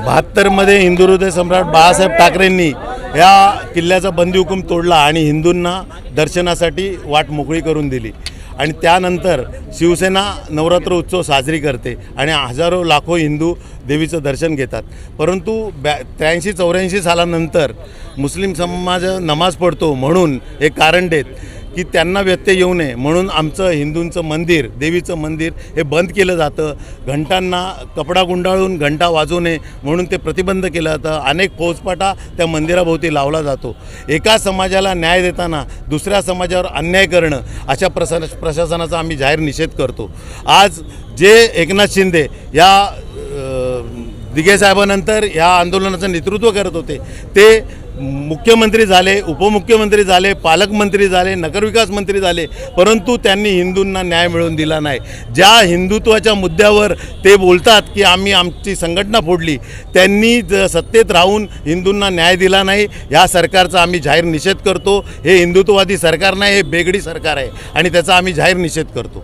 72मध्ये हिंदू हृदय सम्राट बाळासाहेब ठाकरेंनी या किल्ल्याचा बंदी हुकूम तोडला आणि हिंदूंना दर्शनासाठी वाट मोकळी करून दिली। आणि त्यानंतर शिवसेना नवरात्र उत्सव साजरी करते आणि हजारो लाखो हिंदू देवीचं दर्शन घेतात। परंतु 83-84 सालानंतर मुस्लिम समाज नमाज पढ़तो म्हणून एक कारण देत की त्यांना व्यत्यय येऊ नये म्हणून आमचं हिंदूंचं मंदिर, देवीचं मंदिर हे बंद केलं जातं। घंटांना कपडा गुंडाळून घंटा वाजवू नये म्हणून ते प्रतिबंध केलं जातं। अनेक फौजफाटा त्या मंदिराभोवती लावला जातो। एका समाजाला न्याय देताना दुसऱ्या समाजावर अन्याय करणं अशा प्रशासनाचा आम्ही जाहीर निषेध करतो। आज जे एकनाथ शिंदे या दिघे साहेबांनंतर या आंदोलनाचं नेतृत्व करत होते ते मुख्यमंत्री झाले, उपमुख्यमंत्री झाले, पालकमंत्री झाले, नगरविकास मंत्री झाले, परंतु त्यांनी हिंदूंना न्याय मिळवून दिला नाही। ज्या हिंदुत्वाच्या मुद्द्यावर ते बोलतात की आम्ही आमची संघटना फोडली, त्यांनी सत्तेत राहून हिंदूंना न्याय दिला नाही। या सरकारचा आम्ही जाहीर निषेध करतो। हे हिंदुत्ववादी सरकार नाही, हे बेगडी सरकार आहे आणि त्याचा आम्ही जाहीर निषेध करतो।